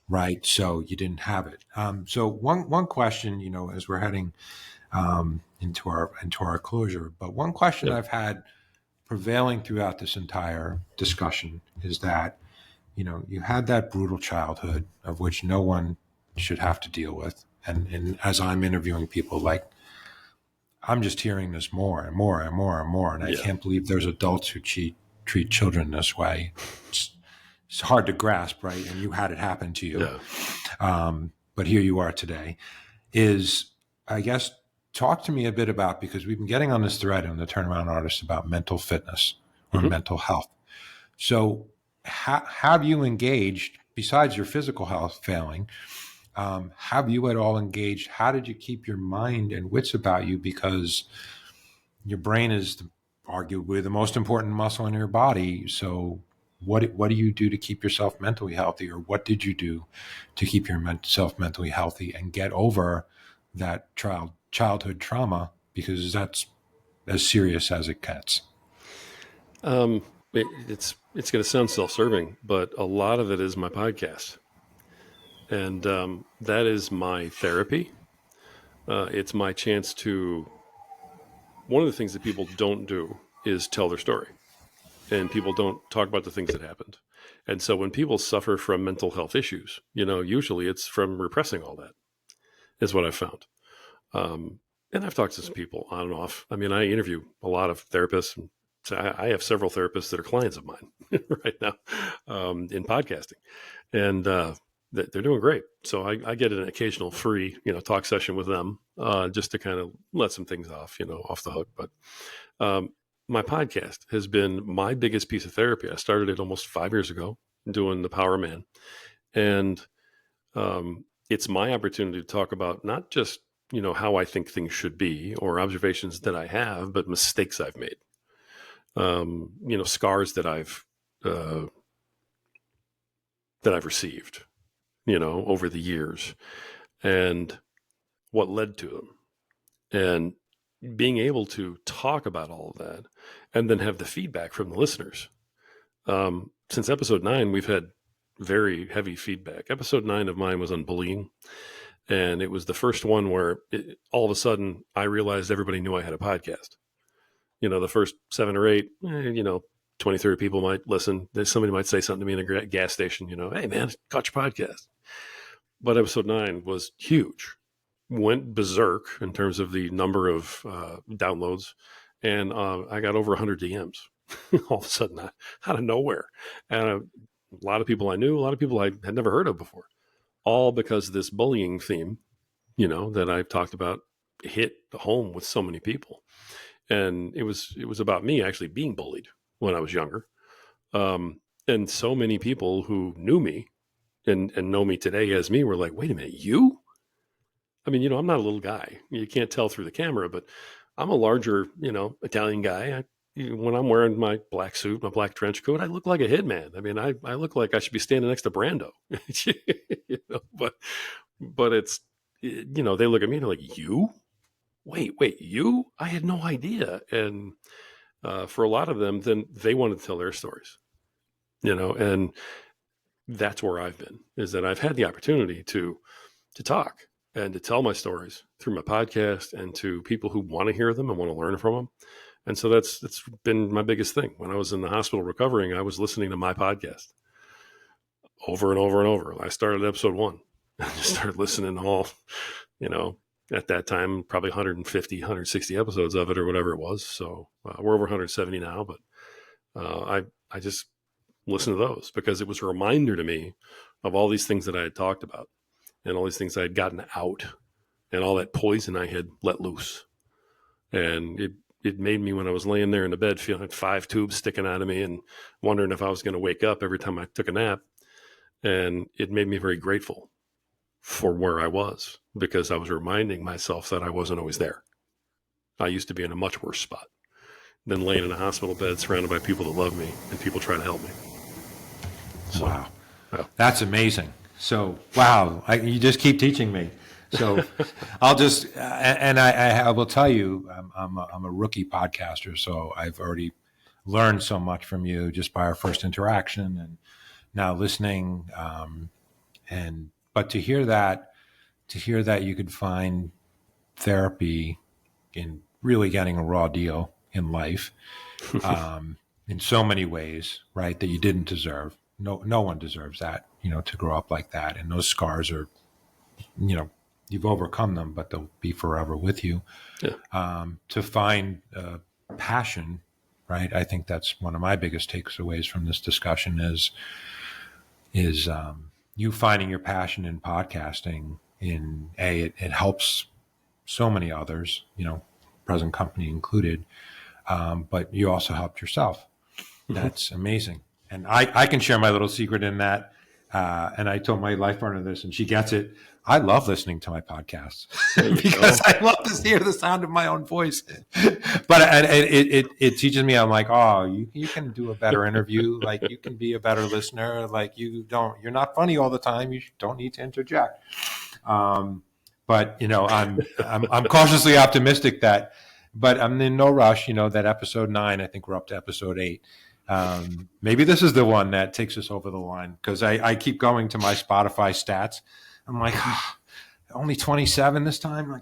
Right. So you didn't have it. So one question, as we're heading into our closure, but one question I've had prevailing throughout this entire discussion is that, you had that brutal childhood of which no one should have to deal with. And as I'm interviewing people, like, I'm just hearing this more and more and more and more. And I can't believe there's adults who treat children this way. It's hard to grasp, right? And you had it happen to you. Yeah. But here you are today. I guess, talk to me a bit about, because we've been getting on this thread in the Turnaround Artist about mental fitness or mental health. So have you engaged, besides your physical health failing, have you at all engaged? How did you keep your mind and wits about you? Because your brain is arguably the most important muscle in your body. So what do you do to keep yourself mentally healthy, or what did you do to keep yourself mentally healthy and get over that childhood trauma? Because that's as serious as it gets. It's going to sound self-serving, but a lot of it is my podcast. And that is my therapy. It's my chance to, one of the things that people don't do is tell their story. And people don't talk about the things that happened. And so when people suffer from mental health issues, usually it's from repressing all that, is what I've found. And I've talked to some people on and off. I mean, I interview a lot of therapists, and so I have several therapists that are clients of mine right now in podcasting, and they're doing great. So I get an occasional free, talk session with them just to kind of let some things off, off the hook. But my podcast has been my biggest piece of therapy. I started it almost 5 years ago doing The Power Man, and it's my opportunity to talk about not just how I think things should be or observations that I have, but mistakes I've made. Scars that I've received, over the years, and what led to them, and being able to talk about all of that and then have the feedback from the listeners. Since episode 9, we've had very heavy feedback. Episode 9 of mine was on bullying. And it was the first one where all of a sudden I realized everybody knew I had a podcast. The first 7 or 8, 20, 30 people might listen. Somebody might say something to me in a gas station, hey man, caught your podcast. But episode 9 was huge went berserk in terms of the number of downloads, and I got over 100 DMs all of a sudden out of nowhere, and a lot of people I knew, a lot of people I had never heard of before, all because this bullying theme, that I've talked about, hit home with so many people. And it was about me actually being bullied when I was younger. And so many people who knew me and know me today as me were like, wait a minute, you? I mean, I'm not a little guy. You can't tell through the camera, but I'm a larger, Italian guy. When I'm wearing my black suit, my black trench coat, I look like a hitman. I mean, I look like I should be standing next to Brando. But it's, they look at me and they're like, you? Wait, you? I had no idea. And for a lot of them, then they wanted to tell their stories, and that's where I've been, is that I've had the opportunity to talk and to tell my stories through my podcast and to people who want to hear them and want to learn from them. And so that's been my biggest thing. When I was in the hospital recovering, I was listening to my podcast over and over and over. I started episode 1. I just started listening to all, at that time, probably 150, 160 episodes of it or whatever it was. So we're over 170 now, but I just listened to those because it was a reminder to me of all these things that I had talked about and all these things I had gotten out and all that poison I had let loose. And it made me, when I was laying there in the bed, feeling like 5 tubes sticking out of me and wondering if I was going to wake up every time I took a nap. And it made me very grateful for where I was, because I was reminding myself that I wasn't always there. I used to be in a much worse spot than laying in a hospital bed surrounded by people that love me and people trying to help me. So, wow. Yeah. That's amazing. So, wow, you just keep teaching me. So I'll just, and I will tell you, I'm a rookie podcaster, so I've already learned so much from you just by our first interaction and now listening. But to hear that you could find therapy in really getting a raw deal in life, in so many ways, right, that you didn't deserve. No one deserves that, to grow up like that. And those scars are, you've overcome them, but they'll be forever with you. Yeah. To find passion, right? I think that's one of my biggest takeaways from this discussion is you finding your passion in podcasting. It helps so many others, present company included, but you also helped yourself. That's amazing. And I can share my little secret in that. And I told my life partner this, and she gets it. I love listening to my podcasts because I love to hear the sound of my own voice. But it teaches me, I'm like, oh, you can do a better interview. Like, you can be a better listener. Like, you're not funny all the time. You don't need to interject. But I'm cautiously optimistic but I'm in no rush. That episode 9, I think we're up to episode 8. Maybe this is the one that takes us over the line, because I keep going to my Spotify stats. I'm like, only 27 this time. Like,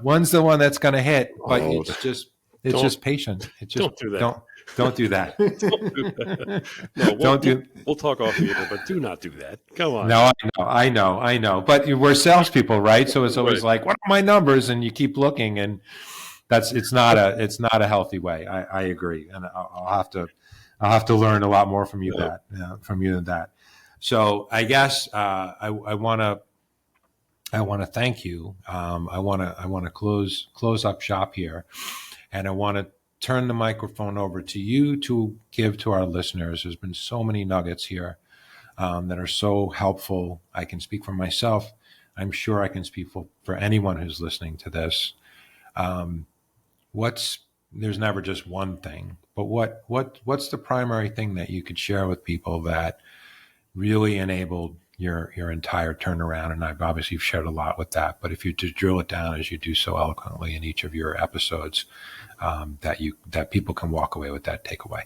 when's the one that's going to hit? But it's just patient. It's just, don't do that. Don't do that. Don't do. We'll talk off the air, but do not do that. Come on. No, I know. But we're salespeople, right? So it's always like, what are my numbers? And you keep looking, and it's not a healthy way. I agree, and I'll have to learn a lot more from you than that. So I guess I want to thank you. I want to close up shop here, and I want to turn the microphone over to you to give to our listeners. There's been so many nuggets here that are so helpful. I can speak for myself. I'm sure I can speak for anyone who's listening to this. There's never just one thing, but what's the primary thing that you could share with people that really enabled your entire turnaround? And I've obviously shared a lot with that, but if you just drill it down as you do so eloquently in each of your episodes, that people can walk away with that takeaway.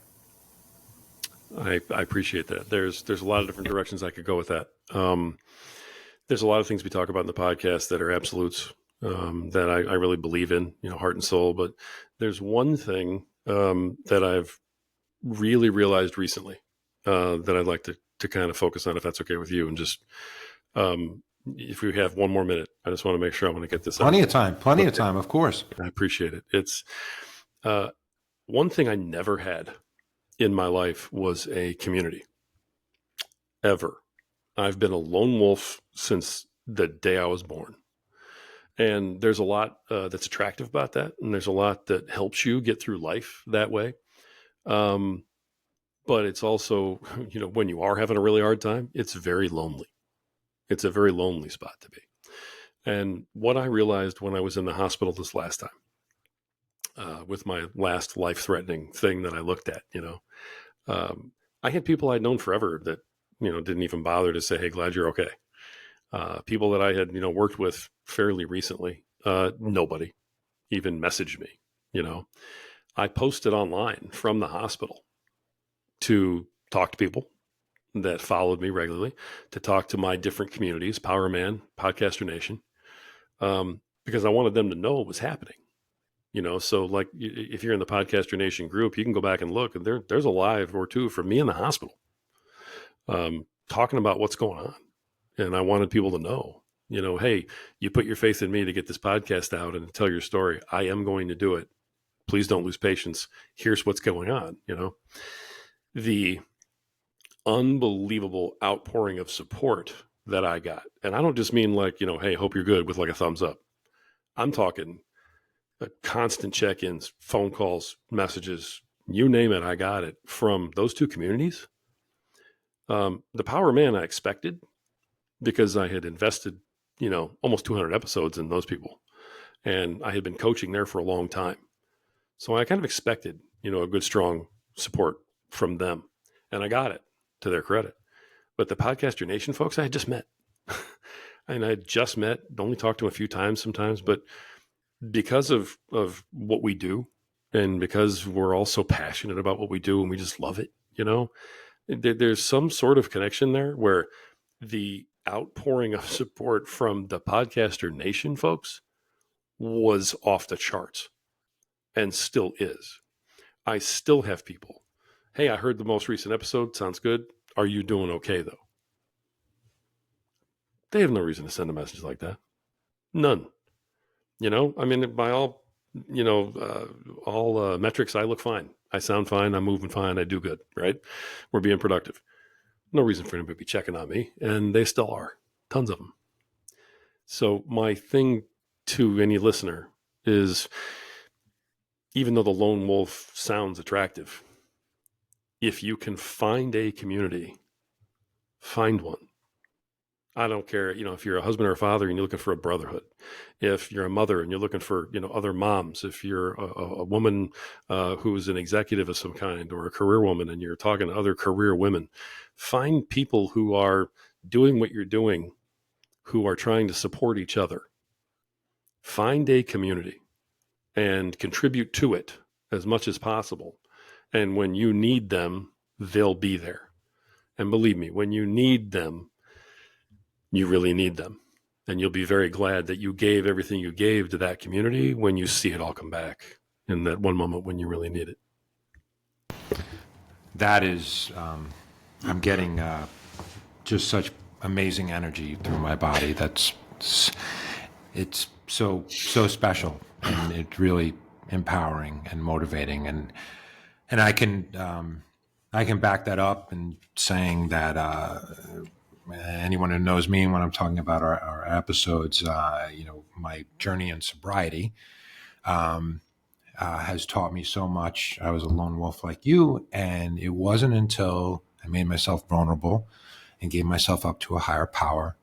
I appreciate that. There's a lot of different directions I could go with that. There's a lot of things we talk about in the podcast that are absolutes, that I really believe in, heart and soul. But there's one thing that I've really realized recently that I'd like to kind of focus on, if that's okay with you, and just if we have one more minute, I just want to make sure I want to get this out. Plenty of time, of course. I appreciate it. It's one thing I never had in my life was a community, ever. I've been a lone wolf since the day I was born. And there's a lot that's attractive about that. And there's a lot that helps you get through life that way. But it's also, when you are having a really hard time, it's very lonely. It's a very lonely spot to be. And what I realized when I was in the hospital this last time, with my last life-threatening thing that I looked at, I had people I'd known forever that, didn't even bother to say, hey, glad you're okay. People that I had, worked with fairly recently, nobody even messaged me. I posted online from the hospital to talk to people that followed me regularly, to talk to my different communities, Power Man, Podcaster Nation, because I wanted them to know what was happening. So like if you're in the Podcaster Nation group, you can go back and look, and there's a live or two from me in the hospital, talking about what's going on. And I wanted people to know, hey, you put your faith in me to get this podcast out and tell your story. I am going to do it. Please don't lose patience. Here's what's going on. The unbelievable outpouring of support that I got. And I don't just mean like, hey, hope you're good with like a thumbs up. I'm talking constant check-ins, phone calls, messages, you name it. I got it from those two communities. The Power Man I expected, because I had invested, almost 200 episodes in those people. And I had been coaching there for a long time. So I kind of expected, a good, strong support from them. And I got it, to their credit. But the Podcaster Nation folks, I had just met. And I had just met, only talked to them a few times sometimes. But because of what we do, and because we're all so passionate about what we do and we just love it, there's some sort of connection there where the outpouring of support from the Podcaster Nation folks was off the charts, and still is. I still have people, hey, I heard the most recent episode. Sounds good. Are you doing okay, though? They have no reason to send a message like that. None. By all, metrics, I look fine. I sound fine. I'm moving fine. I do good, right? We're being productive. No reason for anybody to be checking on me, and they still are. Tons of them. So my thing to any listener is, even though the lone wolf sounds attractive, if you can find a community, find one. I don't care, if you're a husband or a father and you're looking for a brotherhood, if you're a mother and you're looking for, other moms, if you're a woman who's an executive of some kind, or a career woman and you're talking to other career women, find people who are doing what you're doing, who are trying to support each other. Find a community and contribute to it as much as possible. And when you need them, they'll be there. And believe me, when you need them, you really need them. And you'll be very glad that you gave everything you gave to that community when you see it all come back in that one moment when you really need it. That is, I'm getting just such amazing energy through my body. It's so special, and it's really empowering and motivating. And I can back that up in saying that anyone who knows me, when I'm talking about our episodes, my journey in sobriety has taught me so much. I was a lone wolf like you, and it wasn't until I made myself vulnerable and gave myself up to a higher power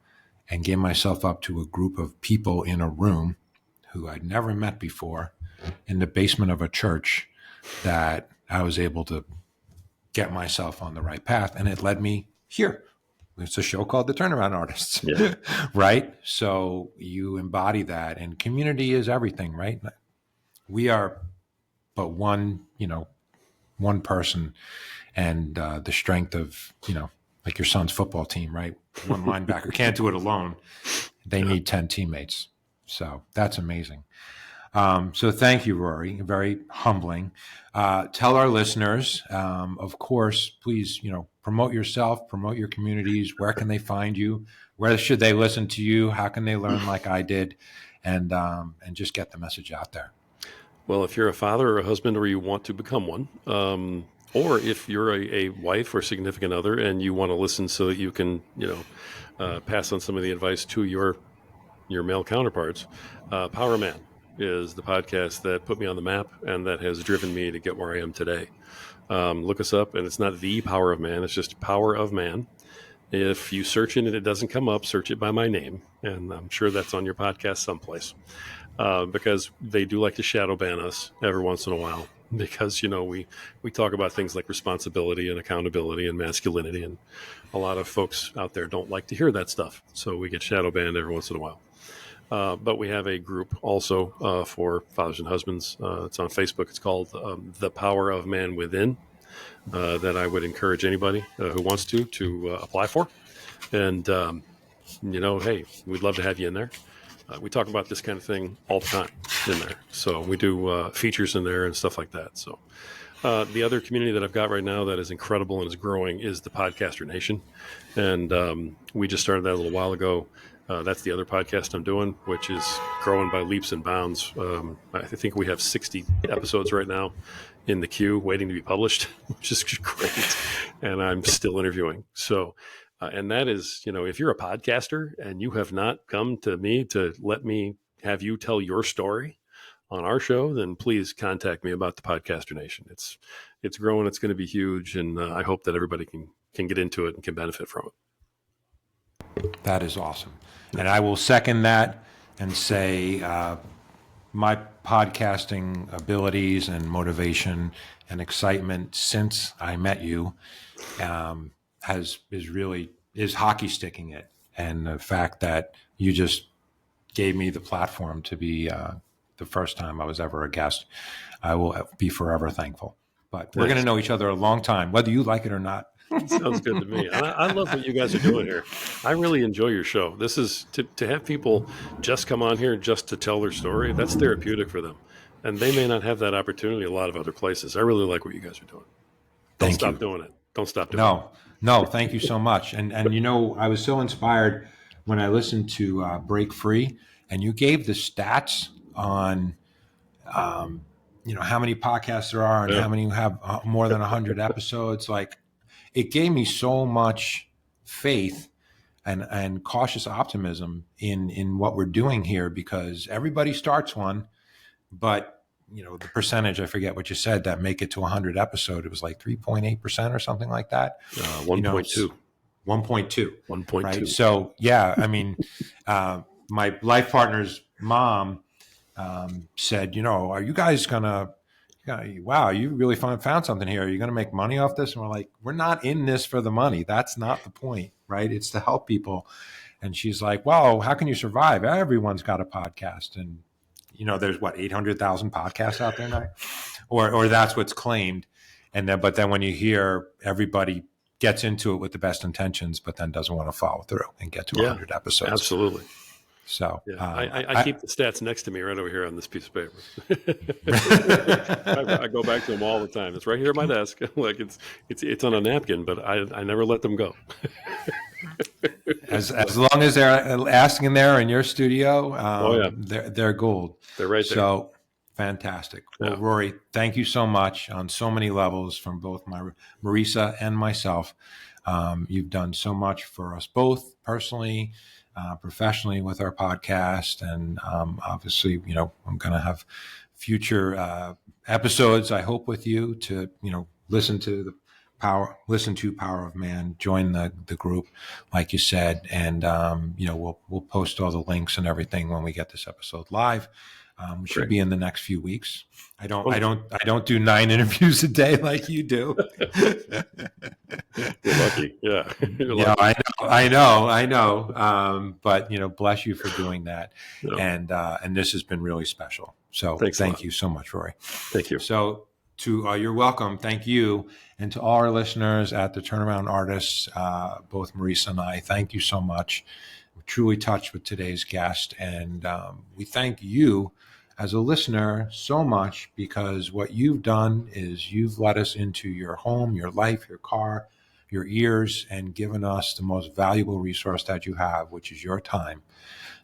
and gave myself up to a group of people in a room who I'd never met before in the basement of a church that I was able to get myself on the right path. And it led me here. It's a show called The Turnaround Artists, Yeah. right? So you embody that, and community is everything, right? We are but one person, and the strength of, like your son's football team, right? One linebacker can't do it alone. They need 10 teammates. So that's amazing. So thank you, Rory. Very humbling. Tell our listeners, of course, please, promote yourself, promote your communities. Where can they find you? Where should they listen to you? How can they learn like I did? And just get the message out there. Well, if you're a father or a husband or you want to become one, or if you're a wife or significant other and you want to listen so that you can, pass on some of the advice to your male counterparts, Power Man is the podcast that put me on the map and that has driven me to get where I am today. Look us up, and it's not the Power of Man; it's just Power of Man. If you search it and it doesn't come up, search it by my name, and I'm sure that's on your podcast someplace. Because they do like to shadow ban us every once in a while. Because we talk about things like responsibility and accountability and masculinity, and a lot of folks out there don't like to hear that stuff. So we get shadow banned every once in a while. But we have a group also for fathers and husbands. It's on Facebook. It's called The Power of Man Within. That I would encourage anybody who wants to apply for. And hey, we'd love to have you in there. We talk about this kind of thing all the time in there. So we do features in there and stuff like that. So the other community that I've got right now that is incredible and is growing is the Podcaster Nation. And we just started that a little while ago. That's the other podcast I'm doing, which is growing by leaps and bounds. I think we have 60 episodes right now in the queue waiting to be published, which is great. And I'm still interviewing. So and that is, if you're a podcaster and you have not come to me to let me have you tell your story on our show, then please contact me about the Podcaster Nation. It's growing. It's going to be huge. And I hope that everybody can get into it and can benefit from it. That is awesome. And I will second that and say my podcasting abilities and motivation and excitement since I met you is hockey sticking it. And the fact that you just gave me the platform to be the first time I was ever a guest, I will be forever thankful. But we're going to know each other a long time, whether you like it or not. Sounds good to me. I love what you guys are doing here. I really enjoy your show. This is to have people just come on here just to tell their story. That's therapeutic for them. And they may not have that opportunity a lot of other places. I really like what you guys are doing. Don't stop doing it. Don't stop doing it. No, thank you so much. And I was so inspired when I listened to Break Free, and you gave the stats on, how many podcasts there are and how many have more than 100 episodes. Like, it gave me so much faith and cautious optimism in what we're doing here, because everybody starts one, but the percentage, I forget what you said, that make it to 100 episode, it was like 3.8% or something like that. 1.2. 1.2. Right. So, yeah, I mean, my life partner's mom said, are you guys wow, you really found something here. Are you going to make money off this? And we're like, we're not in this for the money. That's not the point, right? It's to help people. And she's like, well, how can you survive? Everyone's got a podcast. And there's 800,000 podcasts out there now, or that's what's claimed. But then when you hear everybody gets into it with the best intentions, but then doesn't want to follow through and get to 100 episodes. Absolutely. So I keep the stats next to me right over here on this piece of paper. I go back to them all the time. It's right here at my desk. Like it's on a napkin, but I never let them go. As long as they're asking there in your studio, they're gold. They're right there. So fantastic. Well, Rory, thank you so much on so many levels from both Marisa and myself. You've done so much for us both personally, professionally with our podcast. And obviously, I'm going to have future episodes, I hope, with you to, listen to Power of Man, join the group, like you said. And, we'll post all the links and everything when we get this episode live. We should be in the next few weeks. I don't do 9 interviews a day like you do. You're lucky. Yeah. You're lucky. I know. But bless you for doing that. Yeah. And this has been really special. So thank you so much, Rory. Thank you. So you're welcome. Thank you. And to all our listeners at the Turnaround Artists, both Marisa and I, thank you so much. We're truly touched with today's guest. And we thank you as a listener so much, because what you've done is you've let us into your home, your life, your car, your ears, and given us the most valuable resource that you have, which is your time.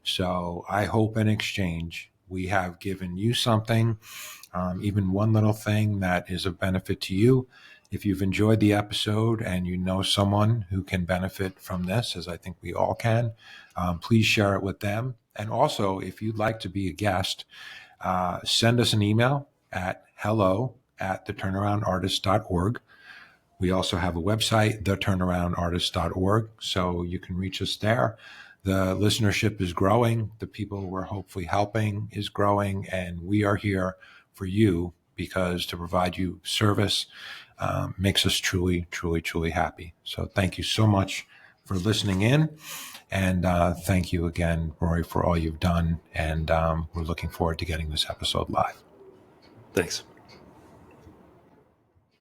So I hope in exchange we have given you something, even one little thing that is of benefit to you. If you've enjoyed the episode and you know someone who can benefit from this, as I think we all can, please share it with them. And also, if you'd like to be a guest, send us an email at hello@theturnaroundartist.org. We also have a website, theturnaroundartist.org, so you can reach us there. The listenership is growing. The people we're hopefully helping is growing, and we are here for you, because to provide you service makes us truly, truly, truly happy. So thank you so much for listening in. And thank you again, Rory, for all you've done. And we're looking forward to getting this episode live. Thanks.